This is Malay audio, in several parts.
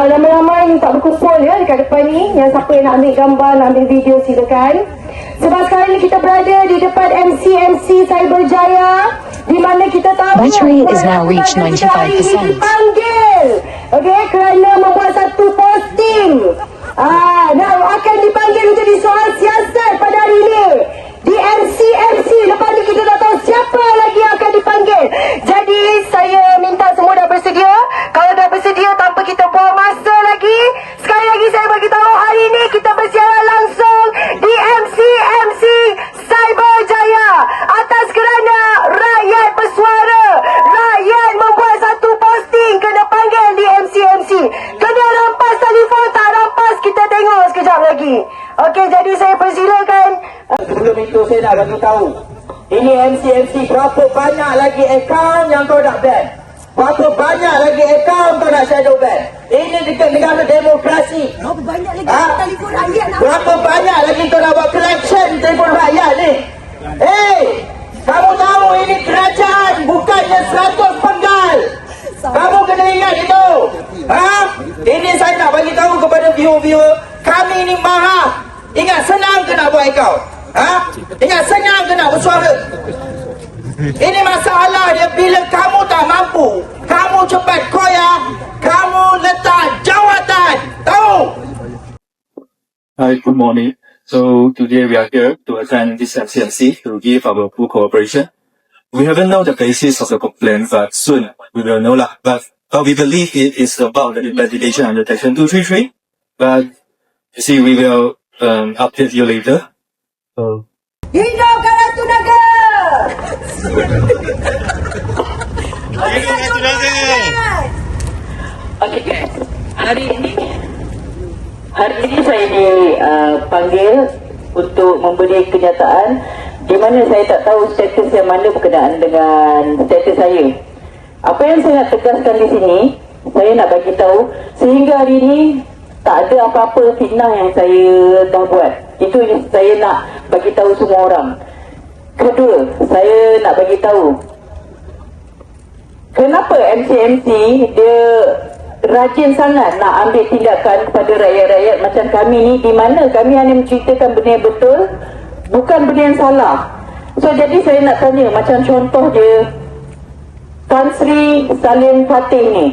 ramai-ramai tak berkumpul ya dekat depan ni. Yang siapa yang nak ambil gambar, nak ambil video, silakan. Sebab sekarang ni kita berada di depan MCMC Cyberjaya, di mana kita tahu battery is now reached 95%. Dipanggil, okey, kerana membuat satu posting. Akan dipanggil menjadi soal siasat pada hari ini di MCMC. Lepas ni kita tak tahu siapa lagi yang akan dipanggil. Jadi saya minta semua dah bersedia. Kalau dah bersedia tanpa kita buang masa lagi, sekali lagi saya bagi tahu hari ini kita bersiaran langsung di MCMC Cyberjaya atas kerana rakyat bersuara. Rakyat membuat satu posting kena panggil di MCMC. Kena rampas telefon, tak rampas kita tengok sekejap lagi. Okey, jadi saya persilakan. Sebelum itu saya nak bagi tahu, ini MCMC berapa banyak lagi akaun yang kau nak ban? Berapa banyak lagi akaun kau nak shadow ban? Ini dekat negara demokrasi. Berapa banyak lagi telefon rakyat nak? Berapa banyak lagi kau nak buat collection telefon rakyat ni? Kamu tahu ini kerajaan, bukannya 100 penggal. Kamu kena ingat itu. Ini saya nak bagi tahu kepada viewer-viewer, kami ni marah. Ingat, senang ke nak buat akaun? Ingat, senang ke nak bersuara? Ini masalah dia bila kamu tak mampu, kamu cepat koyak, kamu letak jawatan. Tahu? Hi, good morning. So today we are here to attend this MCMC to give our full cooperation. We haven't known the basis of the complaint, but soon we will know lah. But we believe it is about the investigation under Section 233. But you see, we will update you later. So. Hidupkan Ratu Naga! Hidupkan Ratu Naga! Okey guys, hari ini saya dipanggil untuk memberi kenyataan di mana saya tak tahu status yang mana berkenaan dengan status saya. Apa yang saya nak tegaskan di sini, saya nak bagi tahu sehingga hari ini tak ada apa-apa fitnah yang saya dah buat. Itu yang saya nak bagi tahu semua orang. Kedua, saya nak bagi tahu kenapa MCMC dia rajin sangat nak ambil tindakan kepada rakyat-rakyat macam kami ni, di mana kami hanya menceritakan benda yang betul, bukan benda yang salah. So jadi saya nak tanya, macam contoh dia Tan Sri Salim Fatih ni,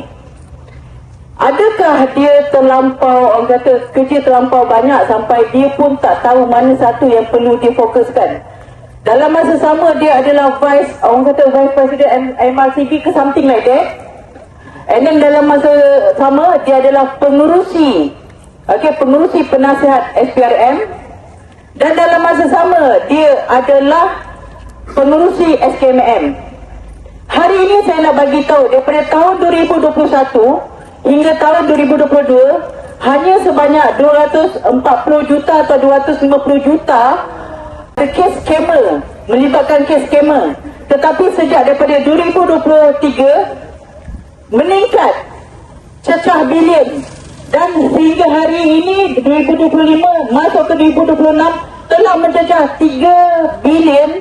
adakah dia terlampau, orang kata kerja terlampau banyak sampai dia pun tak tahu mana satu yang perlu difokuskan? Dalam masa sama dia adalah orang kata Vice President MRCB ke something like that. And then dalam masa sama dia adalah pengurusi penasihat SPRM. Dan dalam masa sama dia adalah pengurusi SKMM. Hari ini saya nak bagi tahu, daripada tahun 2021 hingga tahun 2022 hanya sebanyak 240 juta atau 250 juta ada kes scammer, melibatkan kes scammer. Tetapi sejak daripada 2023 meningkat cecah bilion, dan sehingga hari ini 2025 masuk ke 2026 telah mencecah 3 bilion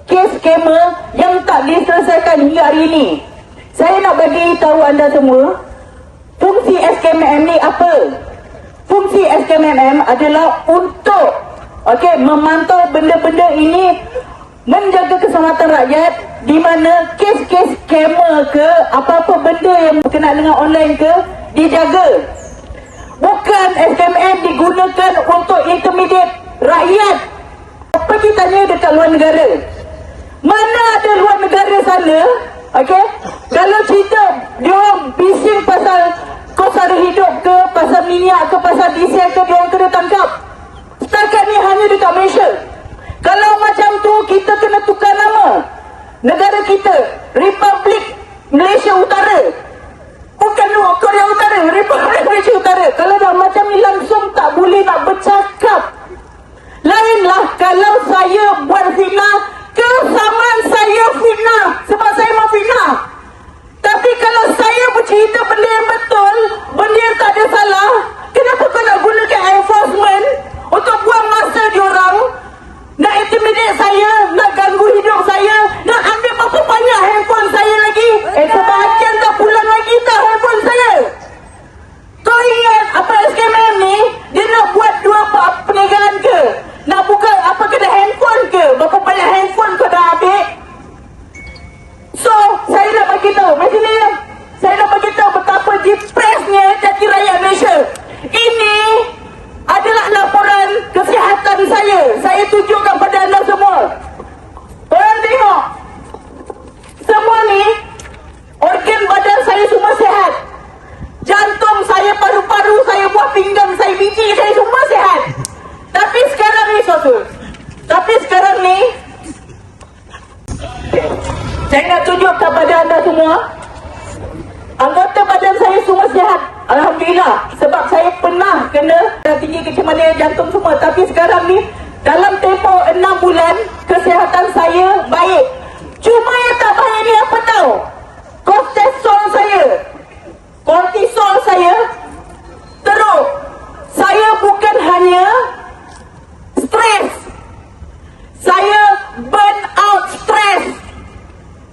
kes scammer yang tak diselesaikan hingga hari ini. Saya nak bagi tahu anda semua, fungsi SKMM ni apa? Fungsi SKMM adalah untuk memantau benda-benda ini, menjaga keselamatan rakyat, di mana kes-kes scammer ke apa-apa benda yang berkenaan dengan online ke dijaga. Bukan SKMM digunakan untuk intimidate rakyat. Pergi tanya dekat luar negara, mana ada luar negara sana, kalau cerita dia orang bising pasal kos ada hidup ke, pasal minyak ke, pasal diesel ke, dia orang kena tangkap. Setakat ni hanya dekat Malaysia. Kalau macam tu, kita kena tukar nama negara kita, Republik Malaysia Utara. Bukan Korea Utara, Republik Malaysia Utara. Kalau dah macam ni langsung tak boleh nak bercakap. Lainlah kalau saya buat fitnah, kesamaan saya fitnah, sebab saya mau fitnah. Tapi kalau saya bercerita benda yang betul, benda yang tak ada salah, kenapa kau nak gunakan enforcement untuk buang masa diorang, nak intimidate saya, nak ganggu hidup saya, nak ambil berapa banyak handphone saya lagi? Sebahagian tak pulang lagi tak handphone saya. biji saya semua sihat. Tapi sekarang ni Sosul, saya nak tunjuk kepada anda semua, anggota badan saya semua sihat, alhamdulillah. Sebab saya pernah kena tinggi kecemasan jantung semua. Tapi sekarang ni dalam tempoh 6 bulan kesihatan saya baik. Cuma yang tak baik ni apa tahu? Kortisol saya teruk. Saya bukan hanya stres, saya burn out stres.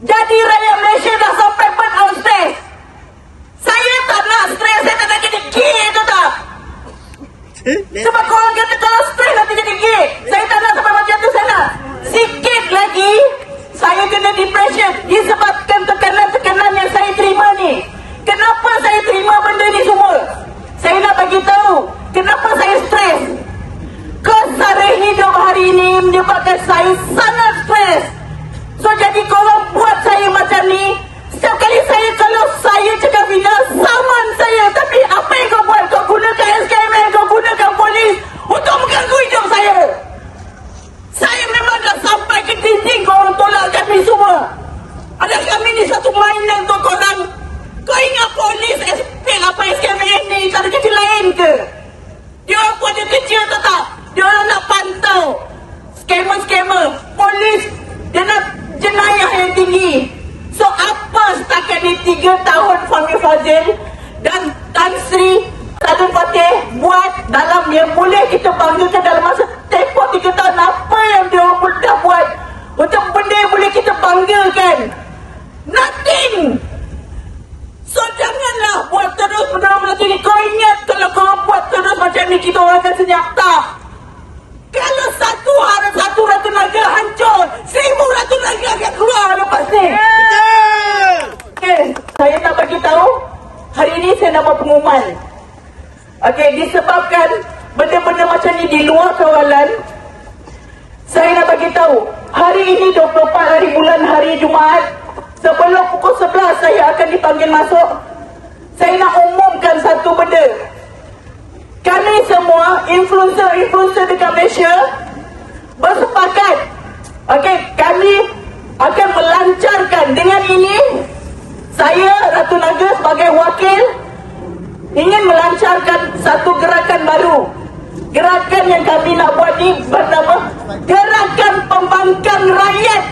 Jadi rakyat Malaysia dah sampai burn out stres. Saya tak nak stres, saya tak nak jadi gay, tu tak? Sebab korang kata kalau stres nanti jadi gay. Saya tak nak sampai macam tu. Saya nak sikit lagi saya kena depression disebabkan tekanan-tekanan yang saya terima ni. Kenapa saya terima benda ni semua? Saya nak bagi tahu kenapa saya stres. Kesara hidup hari ini menyebabkan saya sangat stres. So jadi korang buat saya macam ni. Setiap kali kalau saya cakap bina, saman saya. Tapi apa yang kau buat? Kau gunakan SKMN, kau gunakan polis untuk mengganggu hidup saya. Saya memang dah sampai ke dinding, korang tolak kami semua. Adakah kami ni satu mainan untuk korang? Kau ingat polis, SP apa SKMN ni tak ada kerja lain ke? Dia orang pun ada kerja tu tak? Dia orang nak pantau skamer-skamer. Polis, dia nak jenayah yang tinggi. So apa setakat ni 3 tahun Fahmi Fadzil dan Tan Sri Sadun Fatih buat dalam yang boleh kita banggakan dalam masa tempoh 3 tahun? Apa yang dia orang dah buat untuk benda yang boleh kita banggakan? Nothing. So janganlah buat terus-menerus macam ni. Kau ingat kalau kau buat terus macam ni kita orang akan senyap? Tak. Kalau satu Ratu Naga hancur, 1000 Ratu Naga akan keluar lepas ni. Okay, saya nak bagi tahu hari ini saya nak buat pengumuman. Okay, disebabkan benda-benda macam ni di luar kawalan, saya nak bagi tahu hari ini 24 hari bulan hari Jumaat, sebelum pukul 11 saya akan dipanggil masuk. Saya nak umumkan satu benda. Kami semua influencer dekat Malaysia bersepakat, okey, kami akan melancarkan dengan ini. Saya Ratu Naga sebagai wakil ingin melancarkan satu gerakan baru. Gerakan yang kami nak buat ni bernama Gerakan Pembangkang Rakyat,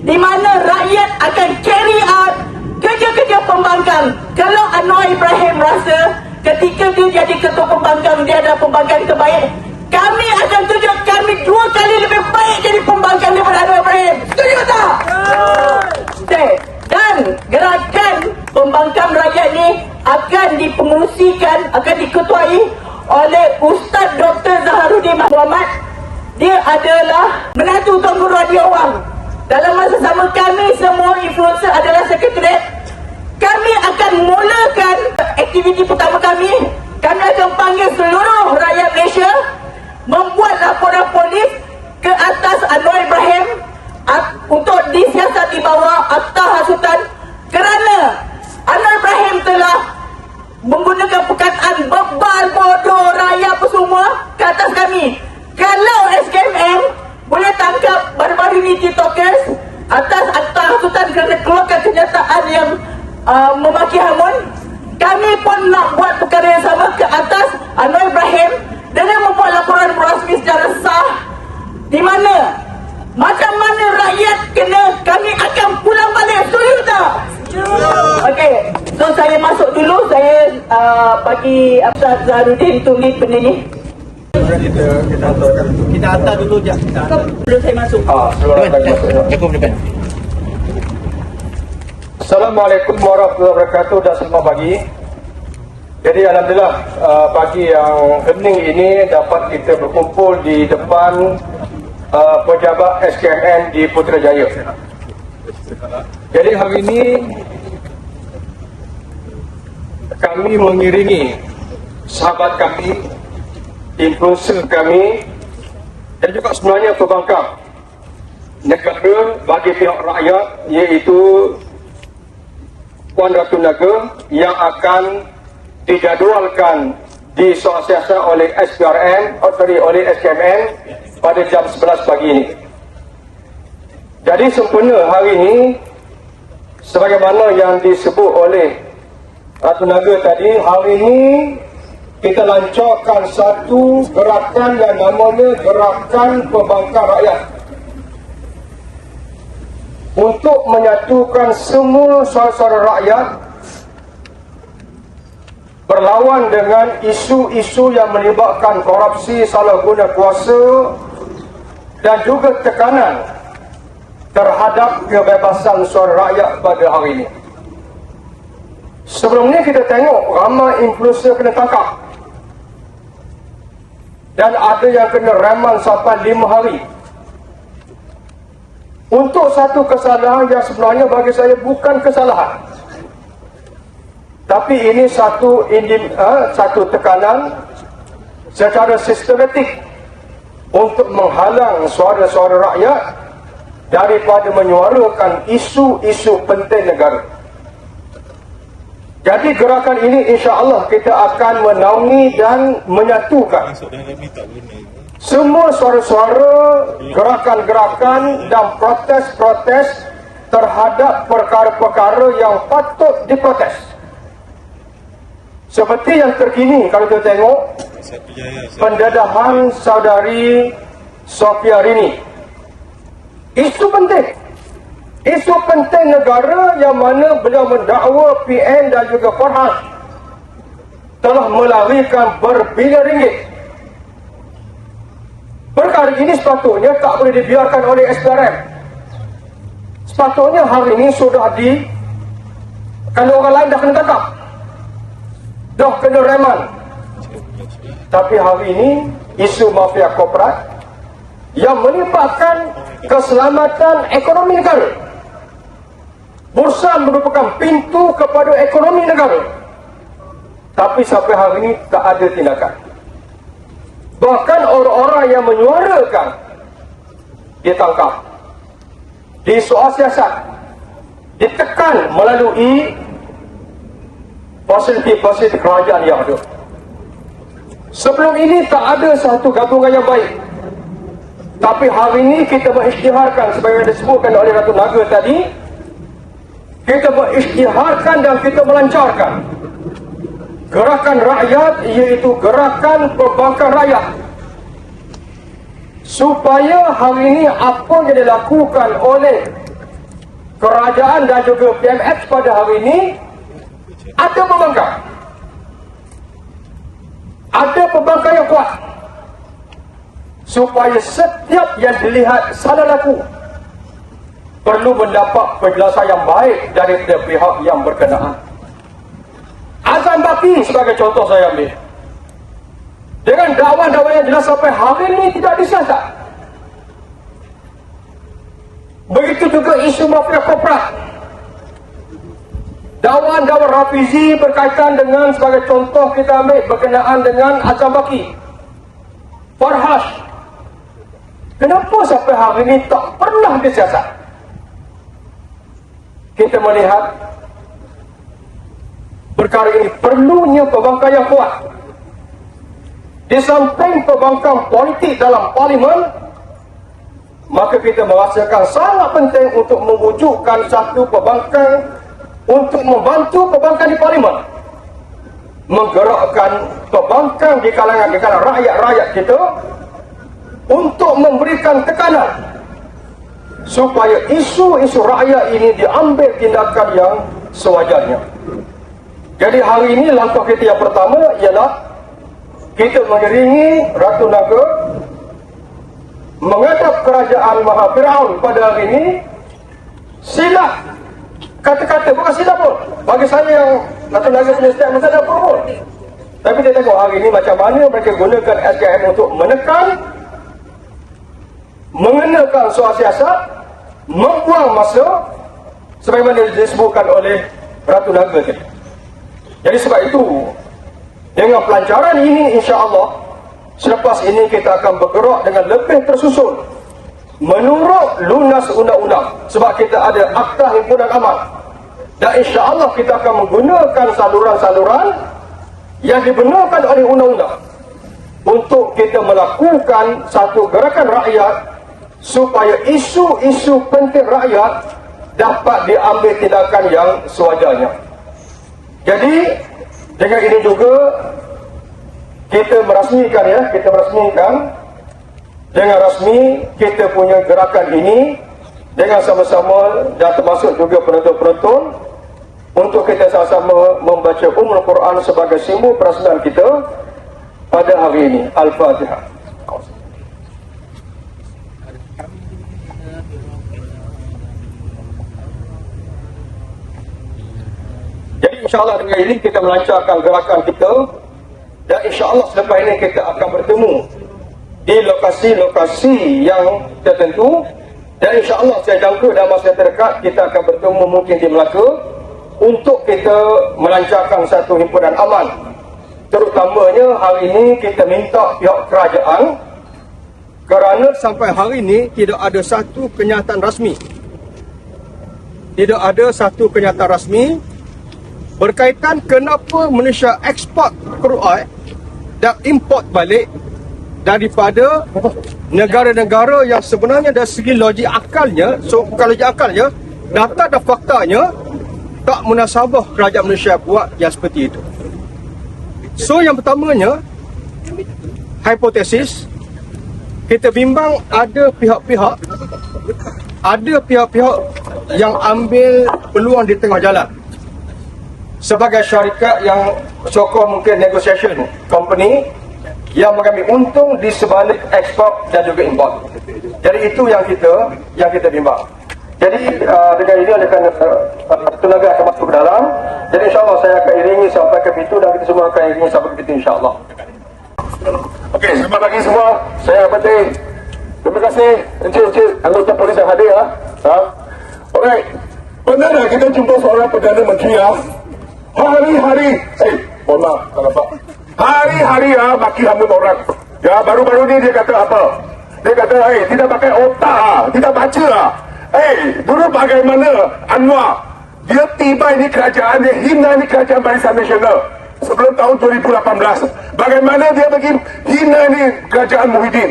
di mana rakyat akan carry out kerja-kerja pembangkang. Kalau Anwar Ibrahim rasa ketika dia jadi ketua pembangkang dia adalah pembangkang terbaik, kami akan tunjuk kami 2 kali lebih baik jadi pembangkang daripada Anwar Ibrahim. Setuju tak? Okay. Dan gerakan pembangkang rakyat ni akan dipengerusikan, akan diketuai oleh Ustaz Dr. Zaharuddin Muhammad. Dia adalah menantu Tuan Guru Hadi Awang. Dalam masa sama kami semua influencer adalah sekretariat. Kami akan mulakan aktiviti pertama kami. Kami akan panggil seluruh rakyat Malaysia membuat laporan polis ke atas Anwar Ibrahim untuk disiasati bawah akta hasutan kerana Anwar Ibrahim telah menggunakan perkataan bebal, bodoh, raya apa semua ke atas kami. Kalau SKMM boleh tangkap baru-baru ni TikTokers atas akta hasutan kerana keluarkan kenyataan yang memaki hamun, kami pun nak buat perkara yang sama ke atas Anwar Ibrahim dengan membuat laporan rasmi secara sah, di mana macam mana rakyat kena, kami akan pulang balik. Setuju tak? Okey, so saya masuk dulu. Saya bagi Ustaz Zaharuddin tulis benda ni. Kita hantar dulu je. Sebelum saya masuk. Assalamualaikum warahmatullahi wabarakatuh dan selamat pagi. Jadi alhamdulillah pagi yang hening ini dapat kita berkumpul di depan pejabat SKMN di Putrajaya. Jadi hari ini kami mengiringi sahabat kami, influencer kami dan juga sebenarnya pembangkang negara bagi pihak rakyat, iaitu Puan Ratu Naga yang akan dijadualkan disuasiaskan oleh oleh SKMN pada jam 11 pagi ini. Jadi sempena hari ini, sebagaimana yang disebut oleh Ratu Naga tadi, hari ini kita lancarkan satu gerakan yang namanya Gerakan Pembangkang Rakyat untuk menyatukan semua suara-suara rakyat berlawan dengan isu-isu yang melibatkan korupsi, salah guna kuasa dan juga tekanan terhadap kebebasan suara rakyat pada hari ini. Sebelum ni kita tengok ramai influencer kena tangkap dan ada yang kena reman sampai 5 hari untuk satu kesalahan yang sebenarnya bagi saya bukan kesalahan, tapi ini satu tekanan secara sistematik untuk menghalang suara-suara rakyat daripada menyuarakan isu-isu penting negara. Jadi gerakan ini insya-Allah kita akan menaungi dan menyatukan semua suara-suara, gerakan-gerakan dan protes-protes terhadap perkara-perkara yang patut diprotes. Seperti yang terkini kalau kita tengok pendedahan saudari Sofia Rini. Isu penting. Isu penting negara yang mana beliau mendakwa PN dan juga Farhas telah melarikan berbilion ringgit. Perkara ini sepatutnya tak boleh dibiarkan oleh SPRM. Sepatutnya hari ini sudah kalau orang lain dah kena tangkap, dah kena reman. Tapi hari ini isu mafia korporat yang melibatkan keselamatan ekonomi negara. Bursa merupakan pintu kepada ekonomi negara. Tapi sampai hari ini tak ada tindakan. Bahkan orang-orang yang menyuarakan ditangkap, disuasiasat, ditekan melalui fasiliti-fasiliti kerajaan yang ada. Sebelum ini tak ada satu gabungan yang baik. Tapi hari ini kita mengisytiharkan sebagaimana disebutkan oleh Ratu Naga tadi, kita mengisytiharkan dan kita melancarkan gerakan rakyat, iaitu Gerakan Pembangkang Rakyat, supaya hari ini apa yang dilakukan oleh kerajaan dan juga PMX pada hari ini ada pembangkang, ada pembangkang yang kuat, supaya setiap yang dilihat salah laku perlu mendapat penjelasan yang baik daripada pihak yang berkenaan. Azam Baki sebagai contoh saya ambil, dengan dakwaan-dakwaan yang jelas sampai hari ini tidak disiasat. Begitu juga isu mafia korporat, dakwaan-dakwaan Rafizi berkaitan dengan sebagai contoh kita ambil berkenaan dengan Azam Baki, Farhas. Kenapa sampai hari ini tak pernah disiasat? Kita melihat perkara ini perlunya pembangkang yang kuat. Di samping pembangkang politik dalam parlimen, maka kita merasakan sangat penting untuk mewujudkan satu pembangkang untuk membantu pembangkang di parlimen, menggerakkan pembangkang di kalangan rakyat-rakyat kita untuk memberikan tekanan supaya isu-isu rakyat ini diambil tindakan yang sewajarnya. Jadi hari ini langkah kita yang pertama ialah kita mengiringi Ratu Naga menghadap kerajaan Maha Firaun pada hari ini. Silap kata-kata, bukan silap pun. Bagi saya yang Ratu Naga punya statement tak ada apa pun. Tapi kita tengok hari ini macam mana mereka gunakan SKM untuk menekan, mengenakan suasiasat, membuang masa sebagaimana disebutkan oleh Ratu Naga tadi. Jadi sebab itu, dengan pelancaran ini insya-Allah, selepas ini kita akan bergerak dengan lebih tersusun menurut lunas undang-undang, sebab kita ada Akta Himpunan Amal, dan insya-Allah kita akan menggunakan saluran-saluran yang dibenarkan oleh undang-undang untuk kita melakukan satu gerakan rakyat supaya isu-isu penting rakyat dapat diambil tindakan yang sewajarnya. Jadi dengan ini juga kita merasmikan dengan rasmi kita punya gerakan ini dengan sama-sama dan termasuk juga penonton-penonton untuk kita sama-sama membaca Ummul Quran sebagai simbol perasmian kita pada hari ini. Al-Fatihah. Jadi insyaAllah dengan ini kita melancarkan gerakan kita dan insyaAllah selepas ini kita akan bertemu di lokasi-lokasi yang tertentu dan insyaAllah saya jangka dalam masa terdekat kita akan bertemu mungkin di Melaka untuk kita melancarkan satu himpunan aman. Terutamanya hari ini kita minta pihak kerajaan kerana sampai hari ini tidak ada satu kenyataan rasmi. Tidak ada satu kenyataan rasmi berkaitan kenapa Malaysia ekspor crude oil dan import balik daripada negara-negara yang sebenarnya dari segi logik akalnya, bukan logik akalnya, data dan faktanya tak munasabah kerajaan Malaysia buat yang seperti itu. So yang pertamanya, hipotesis kita bimbang ada pihak-pihak yang ambil peluang di tengah jalan sebagai syarikat yang sokong mungkin negotiation company yang mengambil untung di sebalik ekspor dan juga import. Jadi itu yang kita bimbang. Jadi dengan ini akan tenaga akan masuk ke dalam. Jadi insyaAllah saya akan iringi sampai ke pintu dan kita semua akan iringi sampai ke pintu insyaAllah. Okey, selamat pagi semua. Saya penting. Terima kasih encik-encik anggota polis yang hadir. Okey, pernah tak kita jumpa seorang Perdana Menteri hari-hari, mohon maaf, tak nampak. Hari-hari maki hamba orang. Ya, baru-baru ni dia kata apa? Dia kata, tidak pakai otak, tidak baca. Dulu bagaimana Anwar? Dia tiba ini kerajaan, dia hina ini kerajaan Barisan Nasional sebelum tahun 2018. Bagaimana dia pergi hina ini kerajaan Muhyiddin,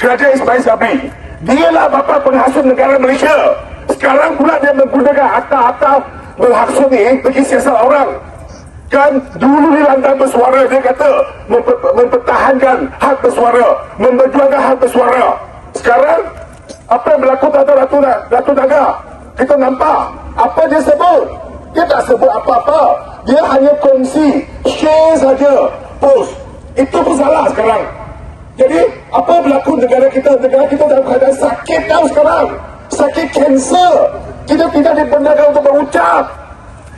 kerajaan Ismail Sabri. Dialah bapa penghasut negara Malaysia. Sekarang pula dia menggunakan harta-harta menghasut ni pergi siasat orang. Kan dulu di lantai bersuara dia kata mempertahankan hak bersuara, memperjuangkan hak bersuara. Sekarang apa yang berlaku terhadap Datuk Naga? Kita nampak apa dia sebut. Dia tak sebut apa-apa. Dia hanya kongsi, share saja, post. Itu pun salah sekarang. Jadi apa yang berlaku negara kita dalam keadaan sakit tau sekarang. Sakit kanser. Kita tidak dibenarkan untuk berucap.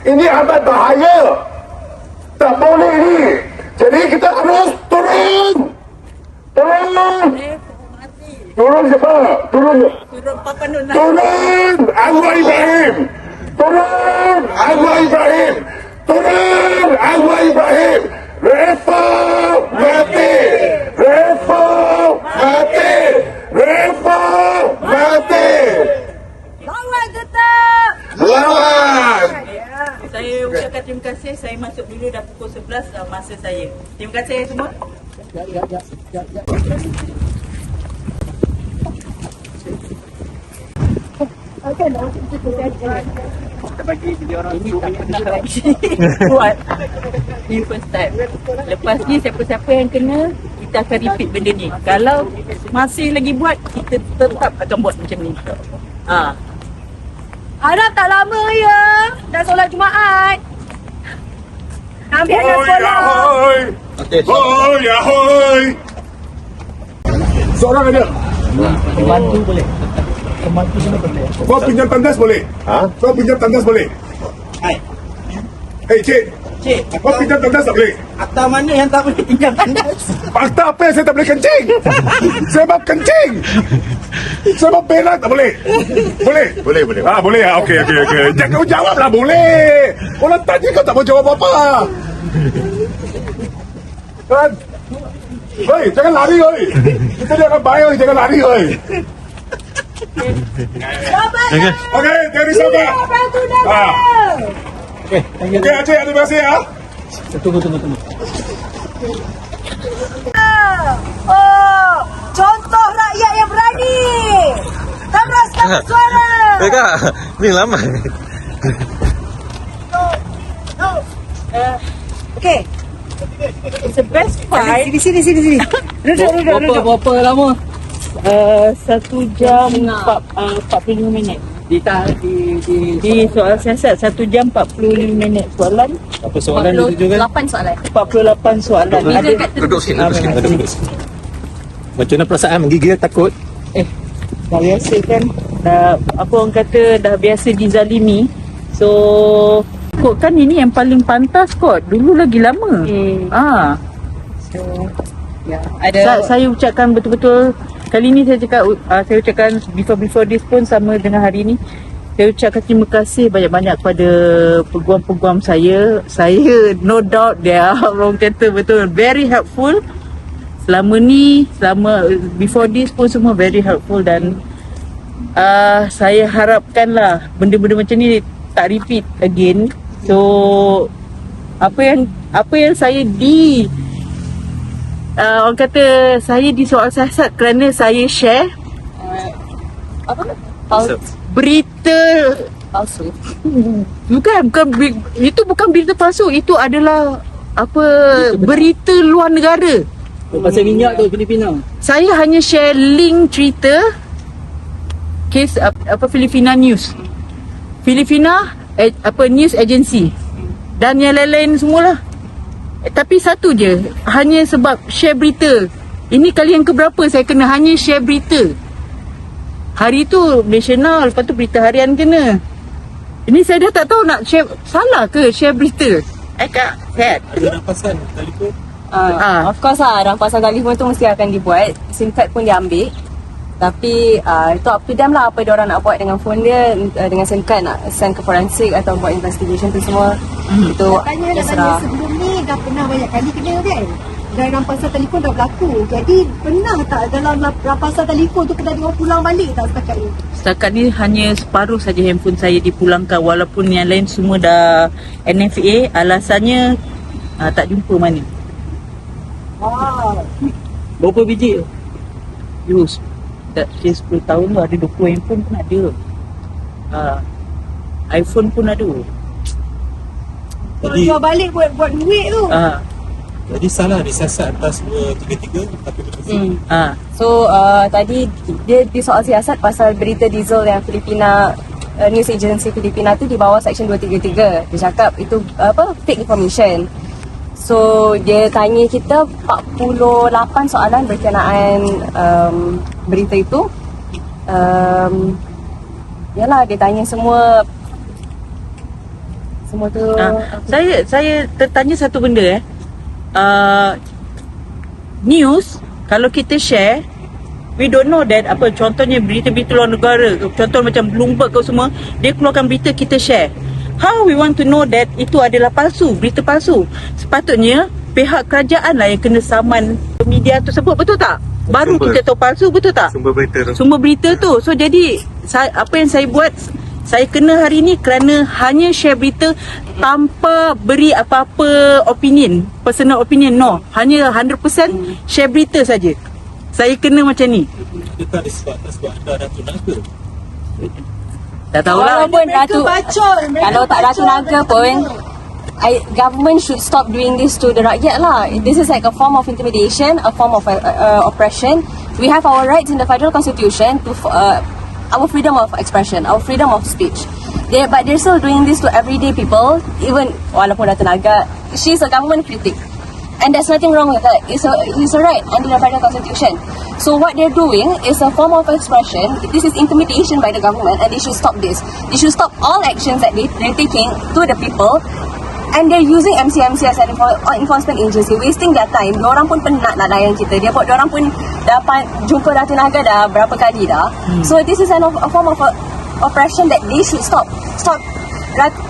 Ini amat bahaya. Tak boleh ini. Jadi kita harus turun. Turun siapa? Turun Anwar Ibrahim. Turun Anwar Ibrahim. Turun Anwar Ibrahim. Reform mati. Reform mati. Reform mati. Lawan tetap. Lawan. Saya ucapkan terima kasih. Saya masuk dulu dah pukul 11 masa saya. Terima kasih semua. Kita bagi dia orang Ini tak pernah lagi buat. Ini first time. Lepas ni siapa-siapa yang kena, kita akan repeat benda ni. Kalau masih lagi buat, kita tetap akan buat macam ni. Harap tak lama ya. Dah solat Jumaat. Ambil anak sekolah. Hoi, ahoi. Seorang aja. pembantu boleh. Pembantu sana boleh. Kau pinjam tandas boleh? Kau pinjam tandas boleh? Cik. Cik, Kau pinjam tandas tak boleh? akta mana yang tak boleh pinjam tandas? Fakta apa yang saya tak boleh kencing? Saya mau kencing. Saya mau berak tak boleh? Boleh? Boleh. Boleh. Okey. Jangan kau jawablah boleh. Orang tanya kau tak mau jawab apa. Kan? Hei, jangan lari, hei. Kita jangan bayar, jangan lari, hei. Okey, jadi sabar. Bantu dah. Okey, Encik, terima kasih ya. Tunggu. Oh, contoh rakyat yang berani. Teruskan suara. Kak, ni lama. Okey. It's the best part. Sini. Duduk. Berapa lama? 1 jam 45 minit. Di soal siasat 1 jam 45 minit soalan. Apa soalan itu juga? 8 soalan. 48 soalan. Duduk sini. Macam mana perasaan menggigil, takut? Dah biasa kan. Apa orang kata dah biasa dizalimi. So kot kan ini yang paling pantas kot. Dulu lagi lama. Saya ucapkan betul-betul kali ni saya ucapkan before this pun sama dengan hari ni. Saya ucapkan terima kasih banyak-banyak kepada peguam-peguam saya. Saya no doubt dia orang kata betul very helpful. Selama before this pun semua very helpful dan saya harapkanlah benda-benda macam ni tak repeat again. So apa yang saya orang kata saya di soal siasat kerana saya share berita Palsu. itu bukan berita palsu, itu adalah berita luar negara. Pasal minyak tu Filipina. Saya hanya share link cerita kes Filipina News. Filipina news agency dan yang lain-lain semualah. Tapi satu je, hanya sebab share berita. Ini kali yang keberapa saya kena hanya share berita. Hari tu Malaysia Now, lepas tu berita harian kena. Ini saya dah tak tahu nak share, salah ke share berita. Kak, sihat. Ada rampasan telefon. Of course lah, rampasan telefon tu mesti akan dibuat. SIM card pun diambil. Tapi itu up to them lah apa diorang nak buat dengan phone dia, dengan SIM card nak send ke forensik atau buat investigation tu semua. Itu terserah. Sebelum ni dah pernah banyak kali kena kan? Dan rampasan telefon dah berlaku. Jadi pernah tak dalam rampasan telefon tu kena diorang pulang balik tak setakat ni? Setakat ni hanya separuh saja handphone saya dipulangkan, walaupun yang lain semua dah NFA. Alasannya tak jumpa mana. Berapa biji? Use dah 10 tahun tu ada 20 handphone pun ada. iPhone pun ada. Jadi, jual balik buat duit tu. jadi salah disiasat atas 233 tapi betul. So tadi dia di soal siasat pasal berita diesel yang Filipina news agency Filipina tu di bawah section 233. Dia cakap itu fake information. So dia tanya kita 48 soalan berkenaan berita itu. Yalah, dia tanya semua tu. Saya tertanya satu benda news kalau kita share, we don't know that contohnya berita-berita luar negara, contoh macam Bloomberg ke semua, dia keluarkan berita kita share. How we want to know that itu adalah palsu, berita palsu? Sepatutnya pihak kerajaan lah yang kena saman media tersebut, betul tak? Baru kita tahu palsu, betul tak? Sumber berita tu. So jadi apa yang saya buat, saya kena hari ni kerana hanya share berita tanpa beri apa-apa opinion, personal opinion, no. Hanya 100% share berita saja. Saya kena macam ni. Kita sebab ada Ratu Naga. Tak tahulah. Walaupun kalau tak Ratu Naga pun, government should stop doing this to the rakyat lah. This is like a form of intimidation, a form of oppression. We have our rights in the federal constitution to our freedom of expression, our freedom of speech. But they're still doing this to everyday people. Even walaupun Ratu Naga, she's a government critic, and there's nothing wrong with that. It's a right under the federal constitution. So what they're doing is a form of expression. This is intimidation by the government, and they should stop this. They should stop all actions that they're taking to the people. And they're using MCMC as an enforcement agency, wasting their time. Diorang pun penat nak layan kita. Diorang pun dapat jumpa Ratu Naga dah berapa kali dah. So this is a form of oppression that they should stop.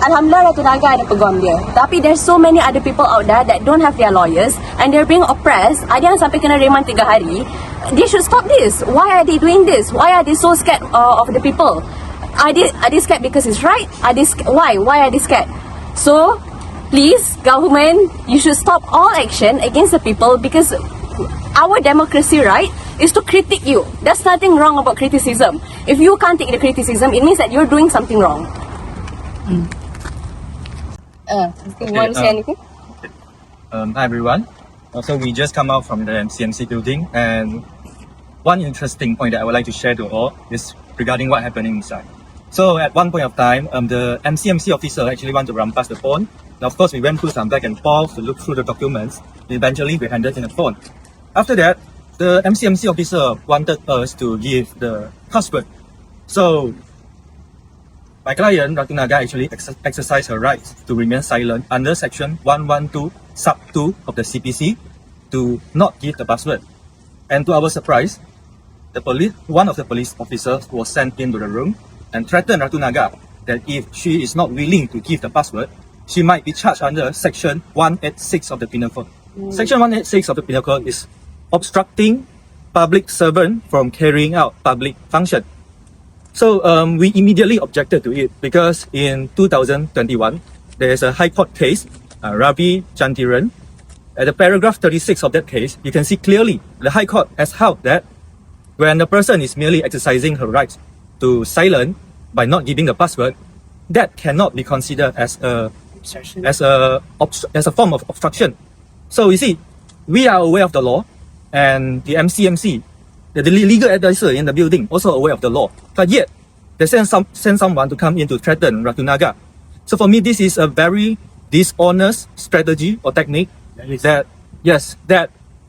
Alhamdulillah Ratu Naga ada peguam dia. Tapi there's so many other people out there that don't have their lawyers and they're being oppressed. Ada yang sampai kena reman 3 hari. They should stop this. Why are they doing this? Why are they so scared of the people? Are they scared because it's right? Why are they scared? So please, government, you should stop all action against the people because our democracy right is to critique you. There's nothing wrong about criticism. If you can't take the criticism, it means that you're doing something wrong. You want to say anything? Hi everyone. So we just come out from the MCMC building, and one interesting point that I would like to share to all is regarding what happened inside. So at one point of time, the MCMC officer actually wanted to run past the phone. Now, of course, we went through some back and forth to look through the documents. Eventually, we handed in the phone. After that, the MCMC officer wanted us to give the password. So my client, Ratunaga, actually exercised her rights to remain silent under section 112 sub 2 of the CPC to not give the password. And to our surprise, one of the police officers was sent into the room and threatened Ratunaga that if she is not willing to give the password, she might be charged under section 186 of the Penal Code. Section 186 of the Penal Code is obstructing public servant from carrying out public function. So we immediately objected to it because in 2021, there is a High Court case, Ravi Chandiran. At the paragraph 36 of that case, you can see clearly the High Court has held that when the person is merely exercising her rights to silence by not giving the password, that cannot be considered as a form of obstruction. So you see, we are aware of the law, and the MCMC, the legal advisor in the building, also aware of the law. But yet, they send someone to come in to threaten Ratunaga. So for me, this is a very dishonest strategy or technique that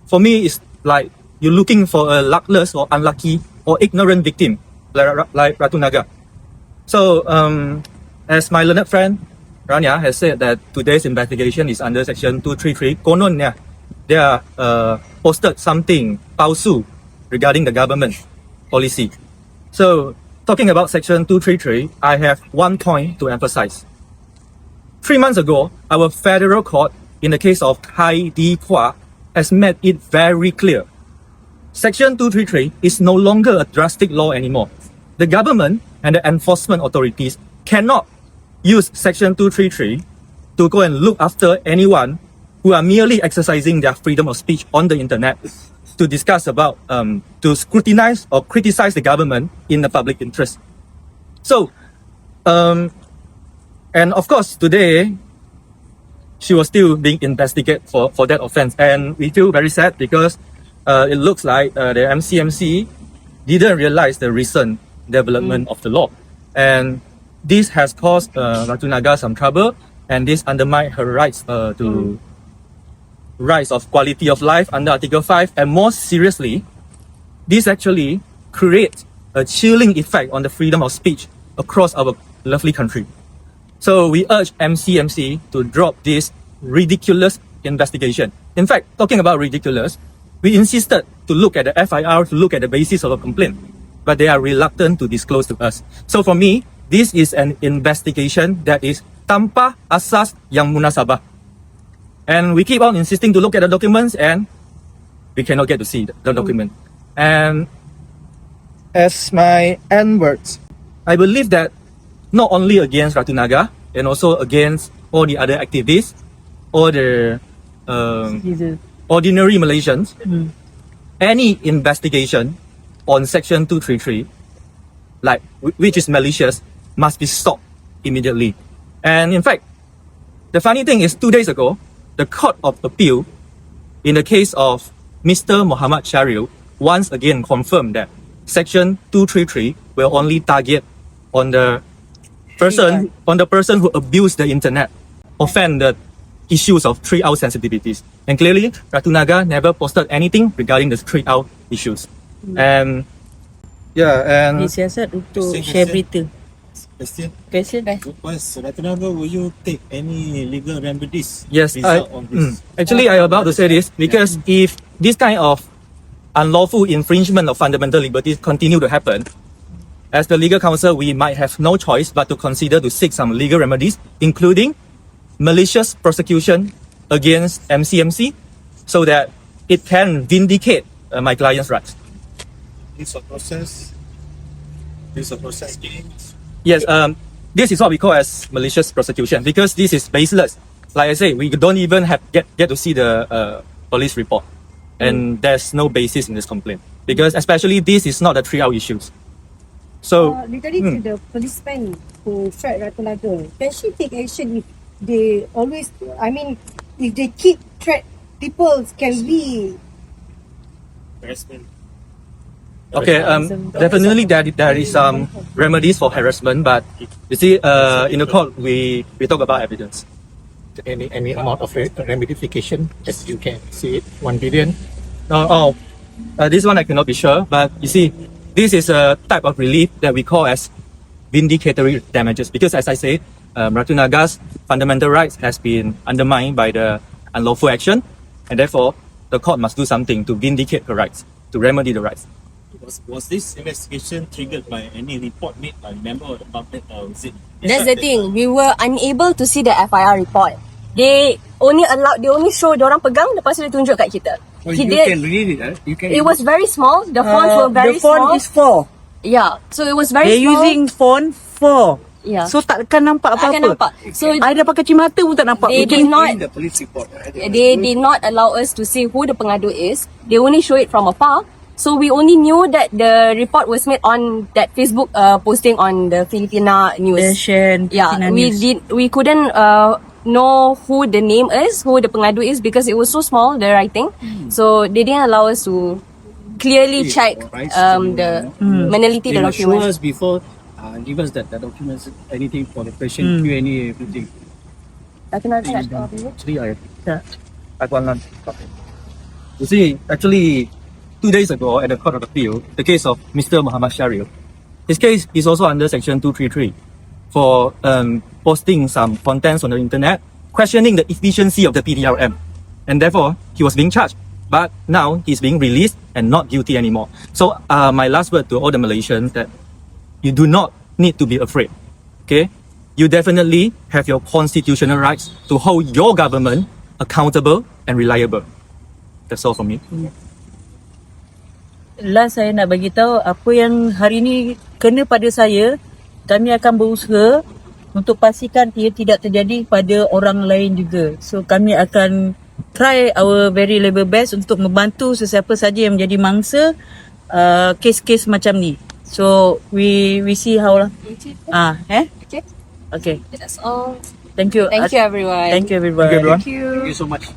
for me is like you're looking for a luckless or unlucky or ignorant victim like Ratunaga. So as my learned friend Rania has said that today's investigation is under section 233. Kononnya, they are posted something palsu regarding the government policy. So talking about section 233, I have one point to emphasize. 3 months ago, our federal court in the case of Hai Di Kwa has made it very clear. Section 233 is no longer a drastic law anymore. The government and the enforcement authorities cannot use section 233 to go and look after anyone who are merely exercising their freedom of speech on the internet to discuss about, to scrutinize or criticize the government in the public interest. So, and of course, today, she was still being investigated for that offense. And we feel very sad because it looks like the MCMC didn't realize the recent development of the law. And this has caused Ratunaga some trouble, and this undermined her rights to rights of quality of life under Article 5. And more seriously, this actually creates a chilling effect on the freedom of speech across our lovely country. So we urge MCMC to drop this ridiculous investigation. In fact, talking about ridiculous, we insisted to look at the FIR, to look at the basis of a complaint, but they are reluctant to disclose to us. So for me, this is an investigation that is tanpa asas yang munasabah. And we keep on insisting to look at the documents, and we cannot get to see the document. And as my end words, I believe that not only against Ratunaga, and also against all the other activists, all the ordinary Malaysians, any investigation on section 233, like which is malicious, must be stopped immediately. And in fact, the funny thing is 2 days ago, the Court of Appeal in the case of Mr. Muhammad Sharil once again confirmed that section 233 will only target on the person who abused the internet, offend the issues of 3R sensitivities. And clearly, Ratunaga never posted anything regarding the 3R issues. And Disiasat untuk share berita. Question? Once Ratunaga, will you take any legal remedies? yes, on this? actually I am about to say this because if this kind of unlawful infringement of fundamental liberties continue to happen, as the legal counsel, we might have no choice but to consider to seek some legal remedies, including malicious prosecution against MCMC, so that it can vindicate my client's rights. This a process. Yes, this is what we call as malicious prosecution because this is baseless. like I say, we don't even get to see the police report, and there's no basis in this complaint because especially this is not a trial issues. So Regarding to the policeman who threat Ratanagar, can she take action if they always, I mean, if they keep threat, people can be okay, definitely there is some remedies for harassment, but you see, in the court we talk about evidence. Any amount of remedification, as you can see it, 1 billion. This one I cannot be sure, but you see, this is a type of relief that we call as vindicatory damages because, as I said, Ratanagar's fundamental rights has been undermined by the unlawful action, and therefore the court must do something to vindicate her rights, to remedy the rights. Was this investigation triggered by any report made by a member of the public, or was it? That's the thing. We were unable to see the FIR report. They only show diorang pegang, lepas tu dia tunjuk kat kita. He did. read it, you can. It was very small. The fonts were very The font small. is 4. Yeah, so it was very They're small. using font 4. Yeah. So takkan nampak Takkan apa-apa. nampak. So I dah pakai kacamata pun tak nampak. they did not. the police report. They did not allow us to see who the pengadu is. They only show it from afar. So we only knew that the report was made on that Facebook posting on the Filipina news. Asian. Yeah, Filipina news. we couldn't know who the name is, who the pengadu is, because it was so small, the writing. So they didn't allow us to clearly check the meneliti the documents. us before, give us that documents, anything for the patient, Q&A, everything. Actually, I want to. You see, actually, 2 days ago at the Court of Appeal, the case of Mr. Muhammad Sharil, his case is also under Section 233 for posting some contents on the internet, questioning the efficiency of the PDRM, and therefore he was being charged. But now he's being released and not guilty anymore. So my last word to all the Malaysians that you do not need to be afraid. Okay, you definitely have your constitutional rights to hold your government accountable and reliable. That's all from me. Last saya nak bagi tahu apa yang hari ni kena pada saya, kami akan berusaha untuk pastikan ia tidak terjadi pada orang lain juga. So kami akan try our very level best untuk membantu sesiapa saja yang menjadi mangsa kes-kes macam ni. So we see how lah. Okay. That's all. Thank you. Thank you everyone. Thank you everyone. Thank you, everyone. Thank you. Thank you so much.